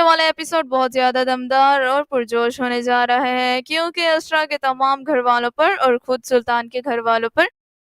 والا ایپیسوڈ بہت زیادہ دمدار اور پرجوش ہونے جا رہا ہے، کیونکہ اسرا کے تمام گھر والوں پر اور خود سلطان کے گھر والوں پر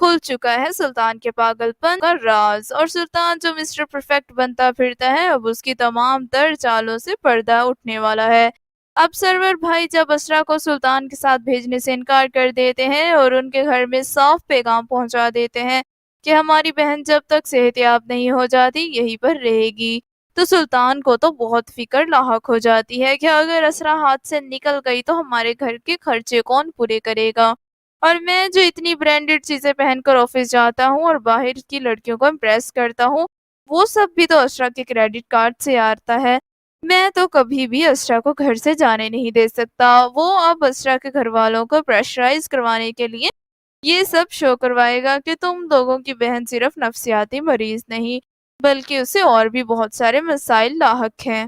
کھل چکا ہے سلطان کے پاگل پن کا راز، اور سلطان جو مسٹر پرفیکٹ بنتا پھرتا ہے اب اس کی تمام تر چالوں سے پردہ اٹھنے والا ہے۔ اب سرور بھائی جب اسرا کو سلطان کے ساتھ بھیجنے سے انکار کر دیتے ہیں اور ان کے گھر میں صاف پیغام پہنچا دیتے ہیں کہ ہماری بہن جب تک صحت یاب نہیں ہو جاتی یہیں پر رہے گی، تو سلطان کو تو بہت فکر لاحق ہو جاتی ہے کہ اگر اسرا ہاتھ سے نکل گئی تو ہمارے گھر کے خرچے کون پورے کرے گا، اور میں جو اتنی برانڈڈ چیزیں پہن کر آفس جاتا ہوں اور باہر کی لڑکیوں کو امپریس کرتا ہوں وہ سب بھی تو اسرا کے کریڈٹ کارڈ سے آتا ہے۔ میں تو کبھی بھی اسرا کو گھر سے جانے نہیں دے سکتا۔ وہ اب اسرا کے گھر والوں کو پریشرائز کروانے کے لیے یہ سب شو کروائے گا کہ تم لوگوں کی بہن صرف نفسیاتی مریض نہیں بلکہ اسے اور بھی بہت سارے مسائل لاحق ہیں۔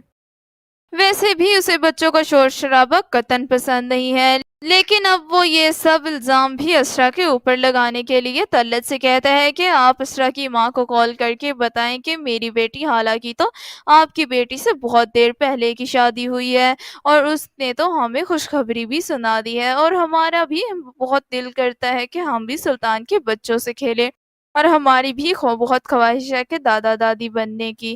ویسے بھی اسے بچوں کا شور شرابہ قطعاً پسند نہیں ہے، لیکن اب وہ یہ سب الزام بھی اسرا کے اوپر لگانے کے لیے طلعت سے کہتا ہے کہ آپ اسرا کی ماں کو کال کر کے بتائیں کہ میری بیٹی حالانکہ تو آپ کی بیٹی سے بہت دیر پہلے کی شادی ہوئی ہے اور اس نے تو ہمیں خوشخبری بھی سنا دی ہے، اور ہمارا بھی بہت دل کرتا ہے کہ ہم بھی سلطان کے بچوں سے کھیلیں، اور ہماری بھی بہت خواہش ہے کہ دادا دادی بننے کی۔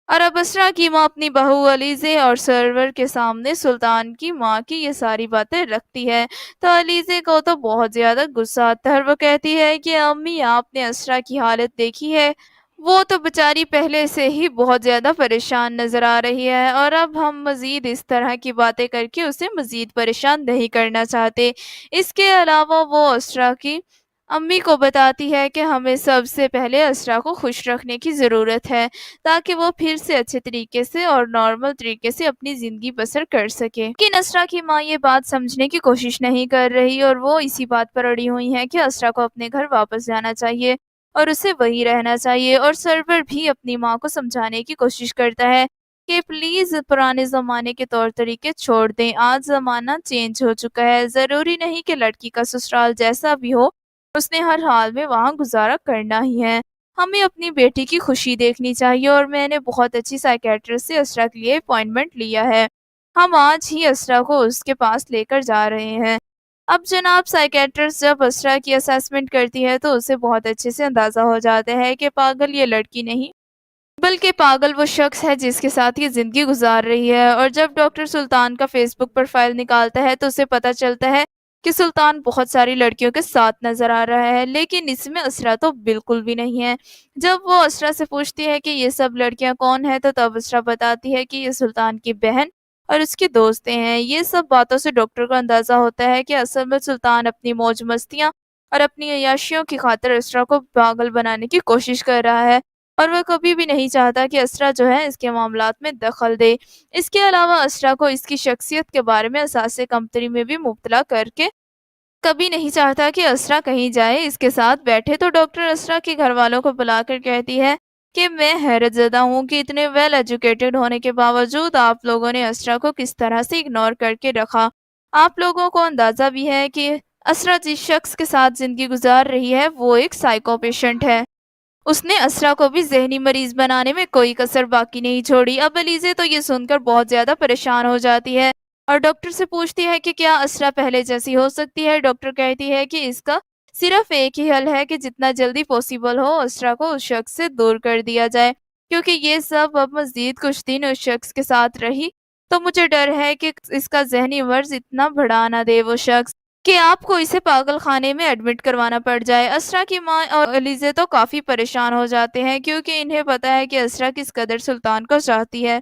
اور اب اسرا کی ماں اپنی بہو علیزے اور سرور کے سامنے سلطان کی ماں کی یہ ساری باتیں رکھتی ہے تو علیزے کو تو بہت زیادہ غصہ آتا ہے اور وہ کہتی ہے کہ امی آپ نے اسرا کی حالت دیکھی ہے، وہ تو بیچاری پہلے سے ہی بہت زیادہ پریشان نظر آ رہی ہے، اور اب ہم مزید اس طرح کی باتیں کر کے اسے مزید پریشان نہیں کرنا چاہتے۔ اس کے علاوہ وہ اسرا کی امی کو بتاتی ہے کہ ہمیں سب سے پہلے اسرا کو خوش رکھنے کی ضرورت ہے تاکہ وہ پھر سے اچھے طریقے سے اور نارمل طریقے سے اپنی زندگی بسر کر سکے، لیکن اسرا کی ماں یہ بات سمجھنے کی کوشش نہیں کر رہی اور وہ اسی بات پر اڑی ہوئی ہیں کہ اسرا کو اپنے گھر واپس جانا چاہیے اور اسے وہی رہنا چاہیے، اور سرور بھی اپنی ماں کو سمجھانے کی کوشش کرتا ہے کہ پلیز پرانے زمانے کے طور طریقے چھوڑ دیں، آج زمانہ چینج ہو چکا ہے، ضروری نہیں کہ لڑکی کا سسرال جیسا بھی ہو اس نے ہر حال میں وہاں گزارا کرنا ہی ہے، ہمیں اپنی بیٹی کی خوشی دیکھنی چاہیے، اور میں نے بہت اچھی سائیکیٹرسٹ سے اسرا کے لیے اپائنٹمنٹ لیا ہے، ہم آج ہی اسرا کو اس کے پاس لے کر جا رہے ہیں۔ اب جناب سائیکیٹرسٹ جب اسرا کی اسیسمنٹ کرتی ہے تو اسے بہت اچھے سے اندازہ ہو جاتا ہے کہ پاگل یہ لڑکی نہیں بلکہ پاگل وہ شخص ہے جس کے ساتھ یہ زندگی گزار رہی ہے، اور جب ڈاکٹر سلطان کا فیس بک پروفائل نکالتا ہے تو اسے پتہ چلتا ہے کہ سلطان بہت ساری لڑکیوں کے ساتھ نظر آ رہا ہے، لیکن اس میں اسرا تو بالکل بھی نہیں ہے۔ جب وہ اسرا سے پوچھتی ہے کہ یہ سب لڑکیاں کون ہیں تو تب اسرا بتاتی ہے کہ یہ سلطان کی بہن اور اس کی دوستیں ہیں۔ یہ سب باتوں سے ڈاکٹر کو اندازہ ہوتا ہے کہ اصل میں سلطان اپنی موج مستیاں اور اپنی عیاشیوں کی خاطر اسرا کو پاگل بنانے کی کوشش کر رہا ہے، اور وہ کبھی بھی نہیں چاہتا کہ اسرا جو ہے اس کے معاملات میں دخل دے۔ اس کے علاوہ اسرا کو اس کی شخصیت کے بارے میں اساسِ کمتری میں بھی مبتلا کر کے کبھی نہیں چاہتا کہ اسرا کہیں جائے اس کے ساتھ بیٹھے، تو ڈاکٹر اسرا کے گھر والوں کو بلا کر کہتی ہے کہ میں حیرت زدہ ہوں کہ اتنے ویل ایجوکیٹڈ ہونے کے باوجود آپ لوگوں نے اسرا کو کس طرح سے اگنور کر کے رکھا۔ آپ لوگوں کو اندازہ بھی ہے کہ اسرا جس شخص کے ساتھ زندگی گزار رہی ہے وہ ایک سائیکو پیشنٹ ہے، اس نے اسرا کو بھی ذہنی مریض بنانے میں کوئی کسر باقی نہیں چھوڑی۔ اب علیزے تو یہ سن کر بہت زیادہ پریشان ہو جاتی ہے اور ڈاکٹر سے پوچھتی ہے کہ کیا اسرا پہلے جیسی ہو سکتی ہے۔ ڈاکٹر کہتی ہے کہ اس کا صرف ایک ہی حل ہے کہ جتنا جلدی پوسیبل ہو اسرا کو اس شخص سے دور کر دیا جائے، کیونکہ یہ سب اب مزید کچھ دن اس شخص کے ساتھ رہی تو مجھے ڈر ہے کہ اس کا ذہنی مرض اتنا بڑھا نہ دے وہ شخص کہ آپ کو اسے پاگل خانے میں ایڈمٹ کروانا پڑ جائے۔ اسرا کی ماں اور علیزے تو کافی پریشان ہو جاتے ہیں کیونکہ انہیں پتا ہے کہ اسرا کس قدر سلطان کو چاہتی ہے،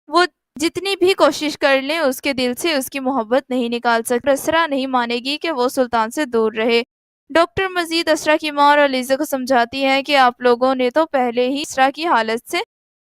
وہ جتنی بھی کوشش کر لیں اس کے دل سے اس کی محبت نہیں نکال سکتے، اسرا نہیں مانے گی کہ وہ سلطان سے دور رہے۔ ڈاکٹر مزید اسرا کی ماں اور علیزہ کو سمجھاتی ہے کہ آپ لوگوں نے تو پہلے ہی اسرا کی حالت سے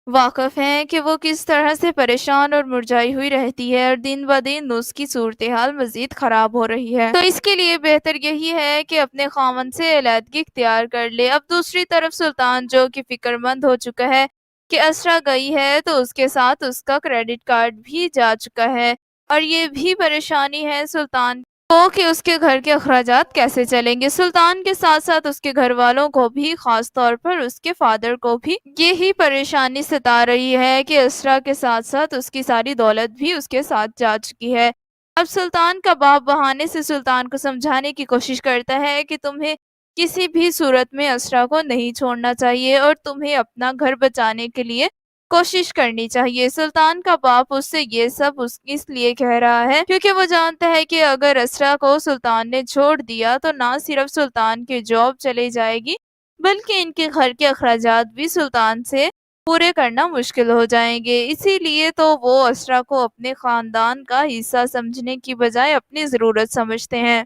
واقف ہیں کہ وہ کس طرح سے پریشان اور مرجھائی ہوئی رہتی ہے، اور دن بدن اس کی صورتحال مزید خراب ہو رہی ہے، تو اس کے لیے بہتر یہی ہے کہ اپنے خاوند سے علیحدگی اختیار کر لے۔ اب دوسری طرف سلطان جو کہ فکر مند ہو چکا ہے کہ اسرا گئی ہے تو اس کے ساتھ اس کا کریڈٹ کارڈ بھی جا چکا ہے، اور یہ بھی پریشانی ہے سلطان تو کہ اس کے گھر کے اخراجات کیسے چلیں گے۔ سلطان کے ساتھ ساتھ اس کے گھر والوں کو بھی، خاص طور پر اس کے فادر کو بھی یہی پریشانی ستا رہی ہے کہ اسرا کے ساتھ ساتھ اس کی ساری دولت بھی اس کے ساتھ جا چکی ہے۔ اب سلطان کا باپ بہانے سے سلطان کو سمجھانے کی کوشش کرتا ہے کہ تمہیں کسی بھی صورت میں اسرا کو نہیں چھوڑنا چاہیے اور تمہیں اپنا گھر بچانے کے لیے کوشش کرنی چاہیے۔ سلطان کا باپ اس سے یہ سب اس لیے کہہ رہا ہے کیونکہ وہ جانتا ہے کہ اگر اسرا کو سلطان نے چھوڑ دیا تو نہ صرف سلطان کی جاب چلی جائے گی بلکہ ان کے گھر کے اخراجات بھی سلطان سے پورے کرنا مشکل ہو جائیں گے۔ اسی لیے تو وہ اسرا کو اپنے خاندان کا حصہ سمجھنے کی بجائے اپنی ضرورت سمجھتے ہیں۔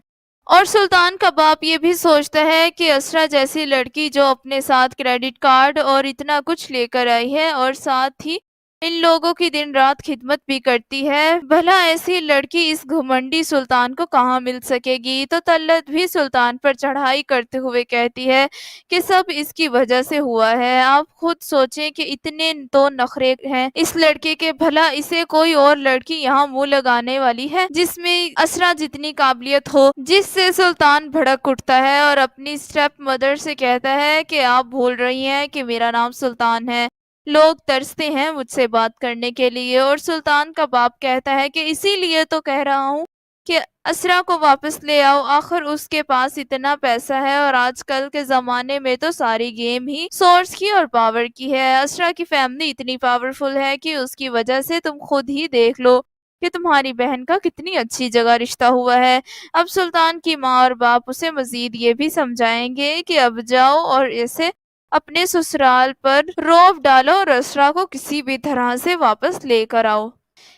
اور سلطان کا باپ یہ بھی سوچتا ہے کہ اسرا جیسی لڑکی جو اپنے ساتھ کریڈٹ کارڈ اور اتنا کچھ لے کر آئی ہے اور ساتھ ہی ان لوگوں کی دن رات خدمت بھی کرتی ہے، بھلا ایسی لڑکی اس گھمنڈی سلطان کو کہاں مل سکے گی۔ تو طلعت بھی سلطان پر چڑھائی کرتے ہوئے کہتی ہے کہ سب اس کی وجہ سے ہوا ہے۔ آپ خود سوچیں کہ اتنے تو نخرے ہیں اس لڑکے کے، بھلا اسے کوئی اور لڑکی یہاں منہ لگانے والی ہے جس میں اسرا جتنی قابلیت ہو۔ جس سے سلطان بھڑک اٹھتا ہے اور اپنی اسٹیپ مدر سے کہتا ہے کہ آپ بھول رہی ہیں کہ میرا نام سلطان ہے، لوگ ترستے ہیں مجھ سے بات کرنے کے لیے۔ اور سلطان کا باپ کہتا ہے کہ اسی لیے تو کہہ رہا ہوں کہ اسرا کو واپس لے آؤ، آخر اس کے پاس اتنا پیسہ ہے اور آج کل کے زمانے میں تو ساری گیم ہی سورس کی اور پاور کی ہے۔ اسرا کی فیملی اتنی پاورفل ہے کہ اس کی وجہ سے تم خود ہی دیکھ لو کہ تمہاری بہن کا کتنی اچھی جگہ رشتہ ہوا ہے۔ اب سلطان کی ماں اور باپ اسے مزید یہ بھی سمجھائیں گے کہ اب جاؤ اور اسے اپنے سسرال پر روب ڈالو اور اسرا کو کسی بھی طرح سے واپس لے کر آؤ۔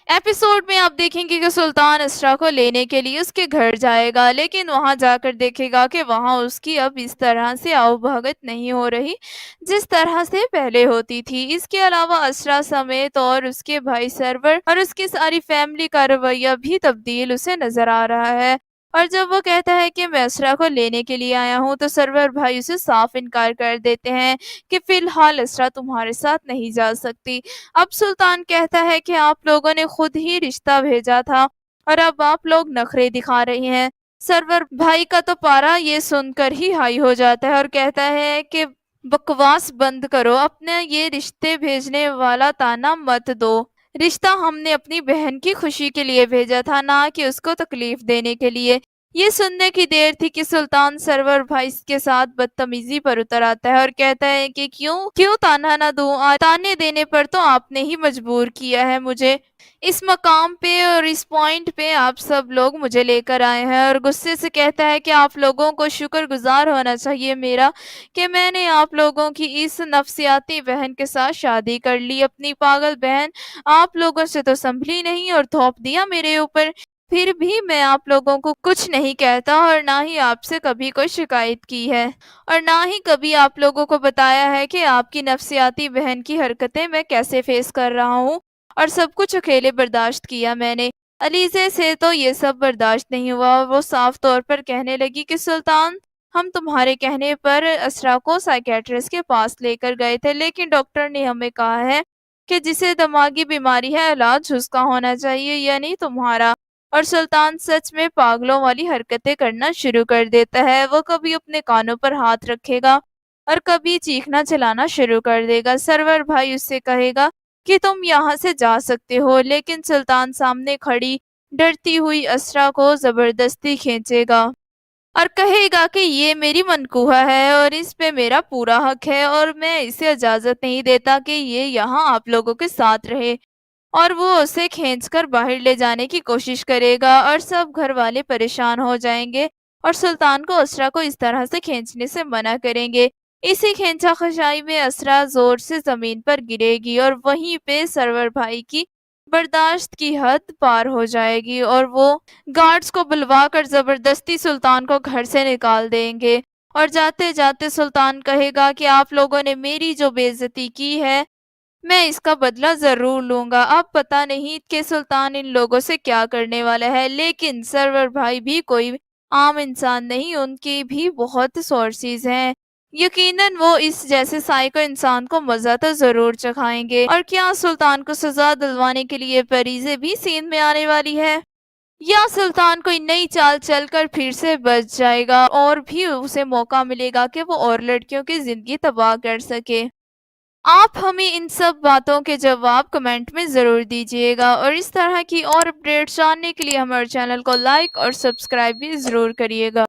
ایپیسوڈ میں آپ دیکھیں گے کہ سلطان اسرا کو لینے کے لیے اس کے گھر جائے گا، لیکن وہاں جا کر دیکھے گا کہ وہاں اس کی اب اس طرح سے آؤ بھگت نہیں ہو رہی جس طرح سے پہلے ہوتی تھی۔ اس کے علاوہ اسرا سمیت اور اس کے بھائی سرور اور اس کی ساری فیملی کا رویہ بھی تبدیل اسے نظر آ رہا ہے۔ اور جب وہ کہتا ہے کہ میں اسرا کو لینے کے لیے آیا ہوں تو سرور بھائی اسے صاف انکار کر دیتے ہیں کہ فی الحال اسرا تمہارے ساتھ نہیں جا سکتی۔ اب سلطان کہتا ہے کہ آپ لوگوں نے خود ہی رشتہ بھیجا تھا اور اب آپ لوگ نخرے دکھا رہے ہیں۔ سرور بھائی کا تو پارا یہ سن کر ہی ہائی ہو جاتا ہے اور کہتا ہے کہ بکواس بند کرو، اپنے یہ رشتے بھیجنے والا تانا مت دو۔ رشتہ ہم نے اپنی بہن کی خوشی کے لیے بھیجا تھا، نہ کہ اس کو تکلیف دینے کے لیے۔ یہ سننے کی دیر تھی کہ سلطان سرور بھائی کے ساتھ بدتمیزی پر اتر آتا ہے اور کہتا ہے کہ کیوں تانا نہ دوں، تانے دینے پر تو آپ نے ہی مجبور کیا ہے مجھے۔ اس مقام پہ اور اس پوائنٹ پہ آپ سب لوگ مجھے لے کر آئے ہیں، اور غصے سے کہتا ہے کہ آپ لوگوں کو شکر گزار ہونا چاہیے میرا کہ میں نے آپ لوگوں کی اس نفسیاتی بہن کے ساتھ شادی کر لی۔ اپنی پاگل بہن آپ لوگوں سے تو سنبھلی نہیں اور تھوپ دیا میرے اوپر۔ پھر بھی میں آپ لوگوں کو کچھ نہیں کہتا اور نہ ہی آپ سے کبھی کوئی شکایت کی ہے اور نہ ہی کبھی آپ لوگوں کو بتایا ہے کہ آپ کی نفسیاتی بہن کی حرکتیں میں کیسے فیس کر رہا ہوں، اور سب کچھ اکیلے برداشت کیا میں نے۔ علیزے سے تو یہ سب برداشت نہیں ہوا اور وہ صاف طور پر کہنے لگی کہ سلطان، ہم تمہارے کہنے پر اسرا کو سائیکیٹرسٹ کے پاس لے کر گئے تھے، لیکن ڈاکٹر نے ہمیں کہا ہے کہ جسے دماغی بیماری ہے علاج اس کا ہونا چاہیے، یعنی تمہارا۔ اور سلطان سچ میں پاگلوں والی حرکتیں کرنا شروع کر دیتا ہے۔ وہ کبھی اپنے کانوں پر ہاتھ رکھے گا اور کبھی چیخنا چلانا شروع کر دے گا۔ سرور بھائی اس سے کہے گا کہ تم یہاں سے جا سکتے ہو، لیکن سلطان سامنے کھڑی ڈرتی ہوئی اسرا کو زبردستی کھینچے گا اور کہے گا کہ یہ میری منکوہہ ہے اور اس پہ میرا پورا حق ہے اور میں اسے اجازت نہیں دیتا کہ یہ یہاں آپ لوگوں کے ساتھ رہے۔ اور وہ اسے کھینچ کر باہر لے جانے کی کوشش کرے گا اور سب گھر والے پریشان ہو جائیں گے اور سلطان کو اسرا کو اس طرح سے کھینچنے سے منع کریں گے۔ اسی کھینچا خشائی میں اسرا زور سے زمین پر گرے گی اور وہیں پہ سرور بھائی کی برداشت کی حد پار ہو جائے گی اور وہ گارڈز کو بلوا کر زبردستی سلطان کو گھر سے نکال دیں گے۔ اور جاتے جاتے سلطان کہے گا کہ آپ لوگوں نے میری جو بے عزتی کی ہے میں اس کا بدلہ ضرور لوں گا۔ اب پتہ نہیں کہ سلطان ان لوگوں سے کیا کرنے والا ہے، لیکن سرور بھائی بھی کوئی عام انسان نہیں، ان کی بھی بہت سورسز ہیں۔ یقیناً وہ اس جیسے سائیکو انسان کو مزہ تو ضرور چکھائیں گے۔ اور کیا سلطان کو سزا دلوانے کے لیے پریزیں بھی سین میں آنے والی ہے؟ یا سلطان کوئی نئی چال چل کر پھر سے بچ جائے گا اور بھی اسے موقع ملے گا کہ وہ اور لڑکیوں کی زندگی تباہ کر سکے؟ آپ ہمیں ان سب باتوں کے جواب کمنٹ میں ضرور دیجیے گا، اور اس طرح کی اور اپڈیٹس جاننے کے لیے ہمارے چینل کو لائک اور سبسکرائب بھی ضرور کریے گا۔